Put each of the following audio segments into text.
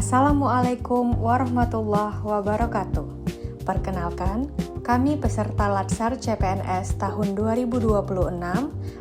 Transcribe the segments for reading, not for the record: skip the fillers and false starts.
Assalamualaikum warahmatullahi wabarakatuh. Perkenalkan, kami peserta Latsar CPNS tahun 2026,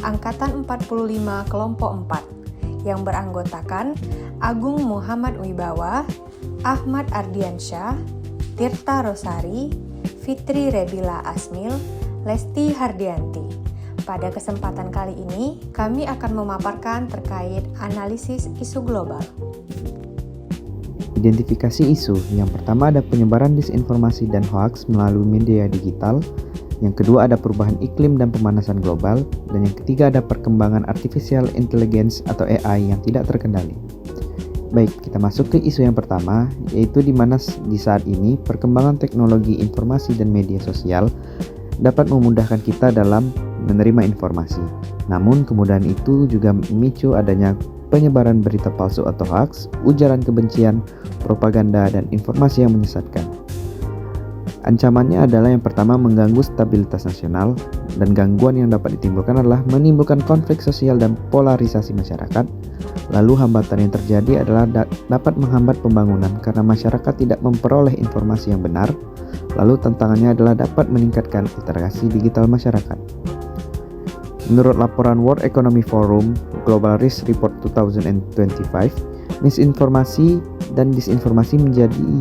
Angkatan 45 Kelompok 4, yang beranggotakan Agung Muhammad Wibawa, Ahmad Ardiansyah, Tirta Rosari, Fitri Rebila Asmil, Lesti Hardianti. Pada kesempatan kali ini, kami akan memaparkan terkait analisis isu global. Identifikasi isu. Yang pertama ada penyebaran disinformasi dan hoaks melalui media digital. Yang kedua ada perubahan iklim dan pemanasan global. Dan yang ketiga ada perkembangan artificial intelligence atau AI yang tidak terkendali. Baik, kita masuk ke isu yang pertama, yaitu di mana di saat ini perkembangan teknologi informasi dan media sosial dapat memudahkan kita dalam menerima informasi. Namun kemudahan itu juga memicu adanya penyebaran berita palsu atau hoaks, ujaran kebencian, propaganda, dan informasi yang menyesatkan. Ancamannya adalah yang pertama mengganggu stabilitas nasional, dan gangguan yang dapat ditimbulkan adalah menimbulkan konflik sosial dan polarisasi masyarakat. Lalu hambatan yang terjadi adalah dapat menghambat pembangunan karena masyarakat tidak memperoleh informasi yang benar. Lalu tantangannya adalah dapat meningkatkan literasi digital masyarakat. Menurut laporan World Economic Forum Global Risk Report 2025, misinformasi dan disinformasi menjadi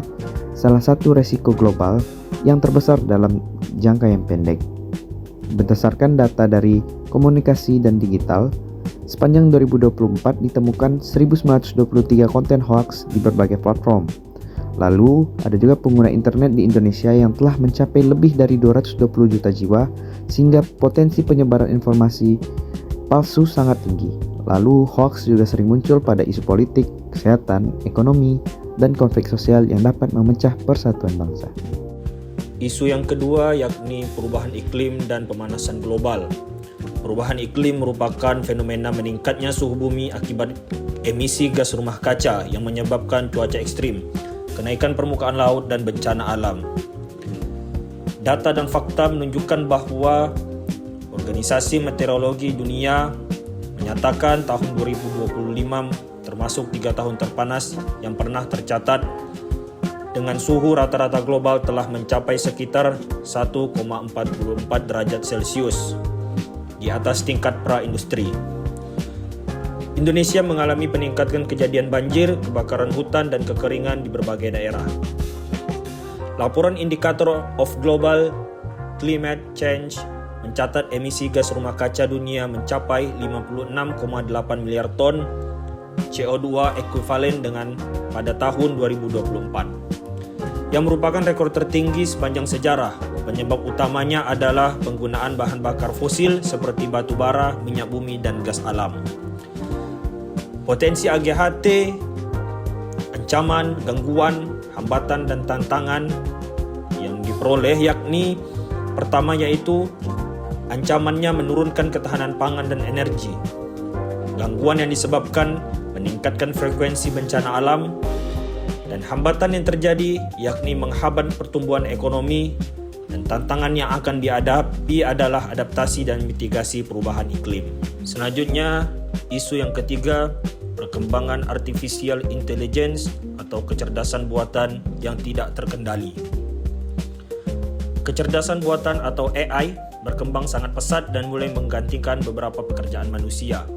salah satu resiko global yang terbesar dalam jangka yang pendek. Berdasarkan data dari komunikasi dan digital, sepanjang 2024 ditemukan 1923 konten hoax di berbagai platform. Lalu, ada juga pengguna internet di Indonesia yang telah mencapai lebih dari 220 juta jiwa, sehingga potensi penyebaran informasi palsu sangat tinggi. Lalu, hoax juga sering muncul pada isu politik, kesehatan, ekonomi, dan konflik sosial yang dapat memecah persatuan bangsa. Isu yang kedua yakni perubahan iklim dan pemanasan global. Perubahan iklim merupakan fenomena meningkatnya suhu bumi akibat emisi gas rumah kaca yang menyebabkan cuaca ekstrim, kenaikan permukaan laut, dan bencana alam. Data dan fakta menunjukkan bahwa Organisasi Meteorologi Dunia menyatakan tahun 2025 termasuk 3 tahun terpanas yang pernah tercatat, dengan suhu rata-rata global telah mencapai sekitar 1,44 derajat Celcius di atas tingkat pra-industri. Indonesia mengalami peningkatan kejadian banjir, kebakaran hutan, dan kekeringan di berbagai daerah. Laporan Indicator of Global Climate Change mencatat emisi gas rumah kaca dunia mencapai 56,8 miliar ton CO2 ekuivalen dengan pada tahun 2024, yang merupakan rekor tertinggi sepanjang sejarah. Penyebab utamanya adalah penggunaan bahan bakar fosil seperti batu bara, minyak bumi, dan gas alam. Potensi AGHT, ancaman, gangguan, hambatan, dan tantangan yang diperoleh yakni pertama yaitu ancamannya menurunkan ketahanan pangan dan energi. Gangguan yang disebabkan meningkatkan frekuensi bencana alam, dan hambatan yang terjadi yakni menghambat pertumbuhan ekonomi, dan tantangan yang akan dihadapi adalah adaptasi dan mitigasi perubahan iklim. Selanjutnya, isu yang ketiga, perkembangan artificial intelligence atau kecerdasan buatan yang tidak terkendali. Kecerdasan buatan atau AI berkembang sangat pesat dan mulai menggantikan beberapa pekerjaan manusia.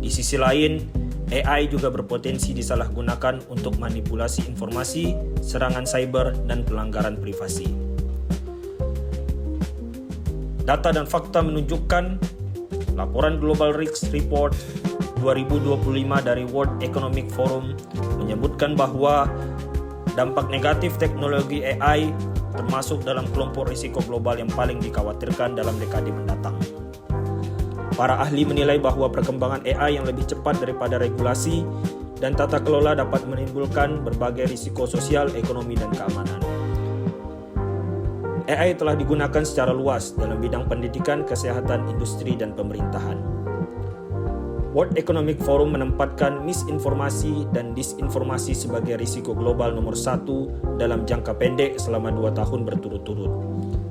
Di sisi lain, AI juga berpotensi disalahgunakan untuk manipulasi informasi, serangan cyber, dan pelanggaran privasi. Data dan fakta menunjukkan laporan Global Risk Report 2025 dari World Economic Forum menyebutkan bahwa dampak negatif teknologi AI termasuk dalam kelompok risiko global yang paling dikhawatirkan dalam dekade mendatang. Para ahli menilai bahwa perkembangan AI yang lebih cepat daripada regulasi dan tata kelola dapat menimbulkan berbagai risiko sosial, ekonomi, dan keamanan. AI telah digunakan secara luas dalam bidang pendidikan, kesehatan, industri, dan pemerintahan. World Economic Forum menempatkan misinformasi dan disinformasi sebagai risiko global nomor 1 dalam jangka pendek selama 2 tahun berturut-turut.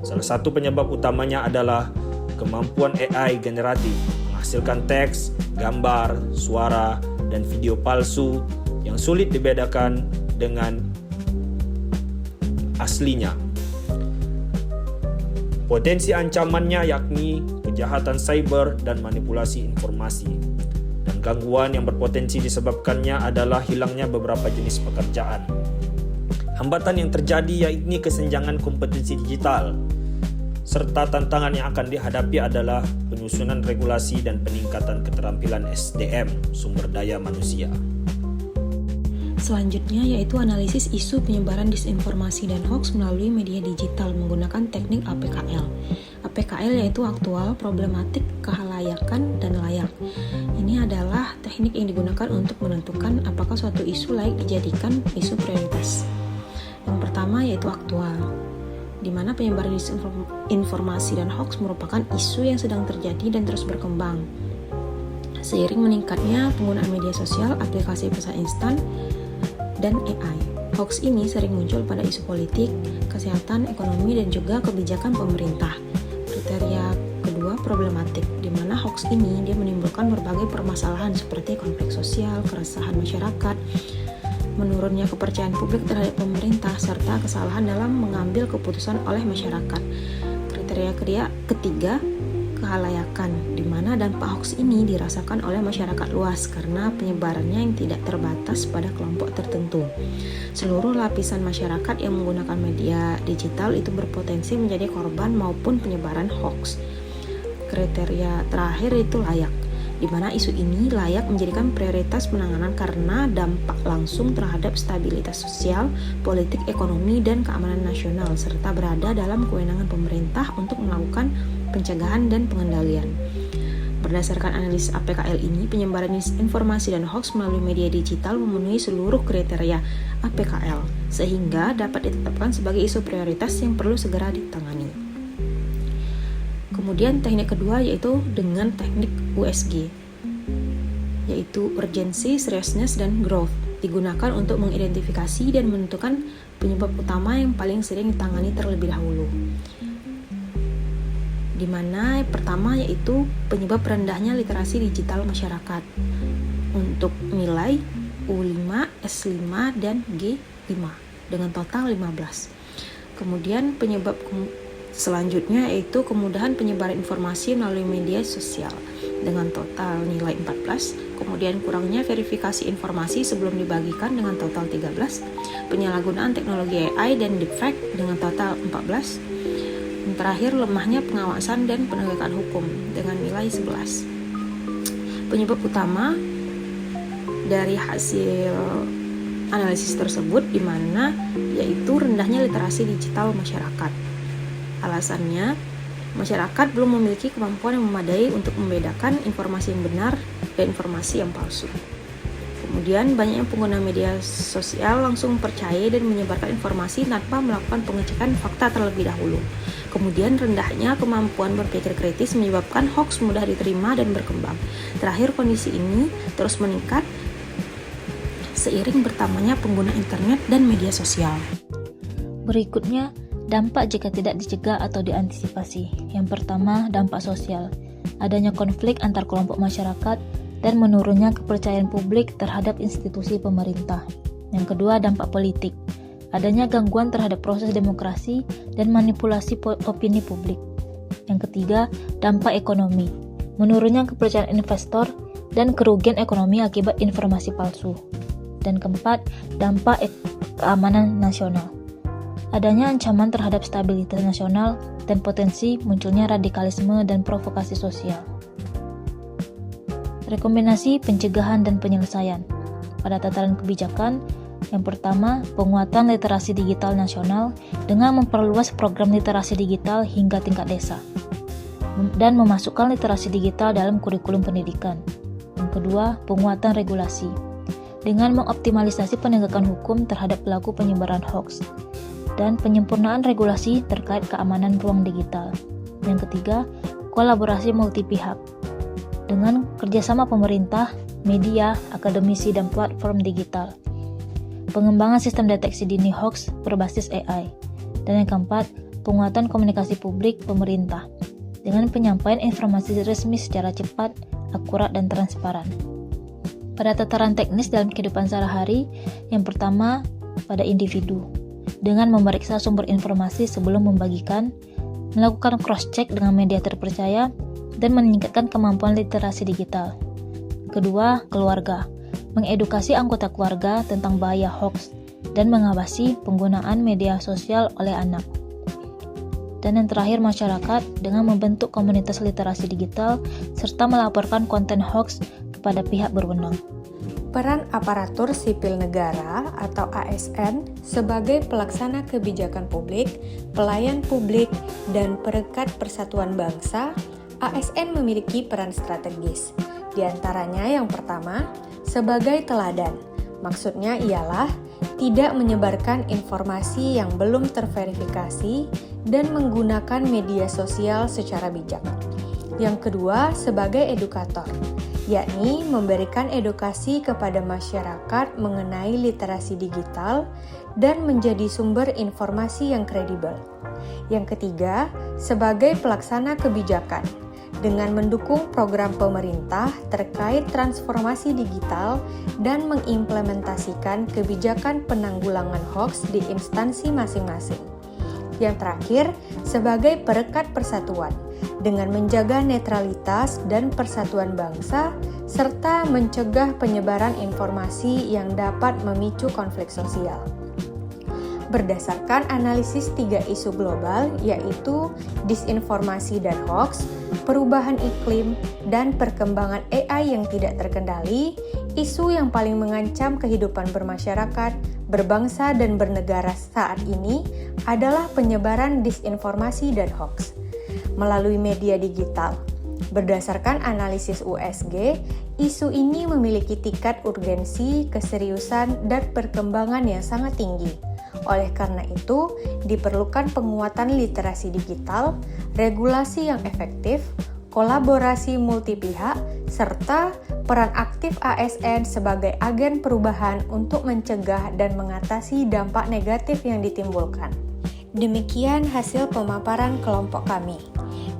Salah satu penyebab utamanya adalah kemampuan AI generatif menghasilkan teks, gambar, suara, dan video palsu yang sulit dibedakan dengan aslinya. Potensi ancamannya yakni kejahatan cyber dan manipulasi informasi. Dan gangguan yang berpotensi disebabkannya adalah hilangnya beberapa jenis pekerjaan. Hambatan yang terjadi yakni kesenjangan kompetensi digital, serta tantangan yang akan dihadapi adalah penyusunan regulasi dan peningkatan keterampilan SDM, sumber daya manusia. Selanjutnya yaitu analisis isu penyebaran disinformasi dan hoax melalui media digital menggunakan teknik APKL. APKL yaitu aktual, problematik, kehalayakan, dan layak. Ini adalah teknik yang digunakan untuk menentukan apakah suatu isu layak dijadikan isu prioritas. Yang pertama yaitu aktual, di mana penyebaran disinformasi dan hoax merupakan isu yang sedang terjadi dan terus berkembang. Seiring meningkatnya penggunaan media sosial, aplikasi pesan instan, dan AI. Hoax ini sering muncul pada isu politik, kesehatan, ekonomi, dan juga kebijakan pemerintah. Kriteria kedua, problematik, di mana hoax ini dia menimbulkan berbagai permasalahan seperti konflik sosial, keresahan masyarakat, menurunnya kepercayaan publik terhadap pemerintah, serta kesalahan dalam mengambil keputusan oleh masyarakat. Kriteria ketiga, kehalayakan, di mana dampak hoax ini dirasakan oleh masyarakat luas karena penyebarannya yang tidak terbatas pada kelompok tertentu. Seluruh lapisan masyarakat yang menggunakan media digital itu berpotensi menjadi korban maupun penyebaran hoax. Kriteria terakhir itu layak, di mana isu ini layak menjadikan prioritas penanganan karena dampak langsung terhadap stabilitas sosial, politik, ekonomi, dan keamanan nasional, serta berada dalam kewenangan pemerintah untuk melakukan pencegahan dan pengendalian. Berdasarkan analisis APKL ini, penyebaran informasi dan hoax melalui media digital memenuhi seluruh kriteria APKL, sehingga dapat ditetapkan sebagai isu prioritas yang perlu segera ditangani. Kemudian teknik kedua yaitu dengan teknik USG, yaitu urgency, seriousness, dan growth, digunakan untuk mengidentifikasi dan menentukan penyebab utama yang paling sering ditangani terlebih dahulu. Di mana pertama yaitu penyebab rendahnya literasi digital masyarakat untuk nilai U5, S5, dan G5 dengan total 15. Kemudian penyebab selanjutnya yaitu kemudahan penyebaran informasi melalui media sosial dengan total nilai 14. Kemudian kurangnya verifikasi informasi sebelum dibagikan dengan total 13. Penyalahgunaan teknologi AI dan deepfake dengan total 14. Dan terakhir, lemahnya pengawasan dan penegakan hukum dengan nilai 11. Penyebab utama dari hasil analisis tersebut di mana yaitu rendahnya literasi digital masyarakat. Alasannya, masyarakat belum memiliki kemampuan yang memadai untuk membedakan informasi yang benar dan informasi yang palsu. Kemudian banyaknya pengguna media sosial langsung percaya dan menyebarkan informasi tanpa melakukan pengecekan fakta terlebih dahulu. Kemudian rendahnya kemampuan berpikir kritis menyebabkan hoax mudah diterima dan berkembang. Terakhir, kondisi ini terus meningkat seiring bertambahnya pengguna internet dan media sosial. Berikutnya, dampak jika tidak dicegah atau diantisipasi. Yang pertama, dampak sosial. Adanya konflik antar kelompok masyarakat dan menurunnya kepercayaan publik terhadap institusi pemerintah. Yang kedua, dampak politik. Adanya gangguan terhadap proses demokrasi dan manipulasi opini publik. Yang ketiga, dampak ekonomi. Menurunnya kepercayaan investor dan kerugian ekonomi akibat informasi palsu. Dan keempat, dampak keamanan nasional. Adanya ancaman terhadap stabilitas nasional dan potensi munculnya radikalisme dan provokasi sosial. Rekomendasi pencegahan dan penyelesaian. Pada tataran kebijakan, yang pertama, penguatan literasi digital nasional dengan memperluas program literasi digital hingga tingkat desa dan memasukkan literasi digital dalam kurikulum pendidikan. Yang kedua, penguatan regulasi dengan mengoptimalisasi penegakan hukum terhadap pelaku penyebaran hoax dan penyempurnaan regulasi terkait keamanan ruang digital. Yang ketiga, kolaborasi multipihak dengan kerjasama pemerintah, media, akademisi, dan platform digital. Pengembangan sistem deteksi dini hoax berbasis AI. Dan yang keempat, penguatan komunikasi publik pemerintah dengan penyampaian informasi resmi secara cepat, akurat, dan transparan. Pada tataran teknis dalam kehidupan sehari-hari, yang pertama, pada individu dengan memeriksa sumber informasi sebelum membagikan, melakukan cross-check dengan media terpercaya, dan meningkatkan kemampuan literasi digital. Kedua, keluarga. Mengedukasi anggota keluarga tentang bahaya hoax dan mengawasi penggunaan media sosial oleh anak. Dan yang terakhir, masyarakat dengan membentuk komunitas literasi digital serta melaporkan konten hoax kepada pihak berwenang. Peran aparatur sipil negara atau ASN sebagai pelaksana kebijakan publik, pelayan publik, dan perekat persatuan bangsa, ASN memiliki peran strategis. Di antaranya yang pertama, sebagai teladan. Maksudnya ialah tidak menyebarkan informasi yang belum terverifikasi dan menggunakan media sosial secara bijak. Yang kedua, sebagai edukator, yakni memberikan edukasi kepada masyarakat mengenai literasi digital dan menjadi sumber informasi yang kredibel. Yang ketiga, sebagai pelaksana kebijakan, dengan mendukung program pemerintah terkait transformasi digital dan mengimplementasikan kebijakan penanggulangan hoax di instansi masing-masing. Yang terakhir, sebagai perekat persatuan, dengan menjaga netralitas dan persatuan bangsa, serta mencegah penyebaran informasi yang dapat memicu konflik sosial. Berdasarkan analisis 3 isu global, yaitu disinformasi dan hoax, perubahan iklim, dan perkembangan AI yang tidak terkendali, isu yang paling mengancam kehidupan bermasyarakat, berbangsa, dan bernegara saat ini adalah penyebaran disinformasi dan hoax melalui media digital. Berdasarkan analisis USG, isu ini memiliki tingkat urgensi, keseriusan, dan perkembangan yang sangat tinggi. Oleh karena itu, diperlukan penguatan literasi digital, regulasi yang efektif, kolaborasi multi pihak, serta peran aktif ASN sebagai agen perubahan untuk mencegah dan mengatasi dampak negatif yang ditimbulkan. Demikian hasil pemaparan kelompok kami.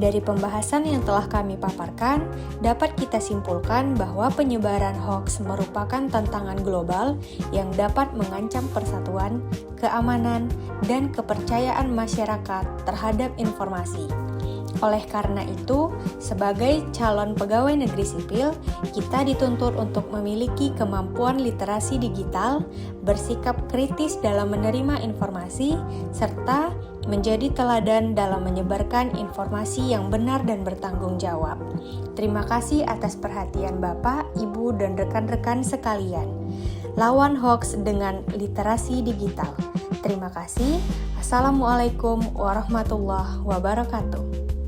Dari pembahasan yang telah kami paparkan, dapat kita simpulkan bahwa penyebaran hoax merupakan tantangan global yang dapat mengancam persatuan, keamanan, dan kepercayaan masyarakat terhadap informasi. Oleh karena itu, sebagai calon pegawai negeri sipil, kita dituntut untuk memiliki kemampuan literasi digital, bersikap kritis dalam menerima informasi, serta menjadi teladan dalam menyebarkan informasi yang benar dan bertanggung jawab. Terima kasih atas perhatian Bapak, Ibu, dan rekan-rekan sekalian. Lawan hoax dengan literasi digital. Terima kasih. Assalamualaikum warahmatullahi wabarakatuh.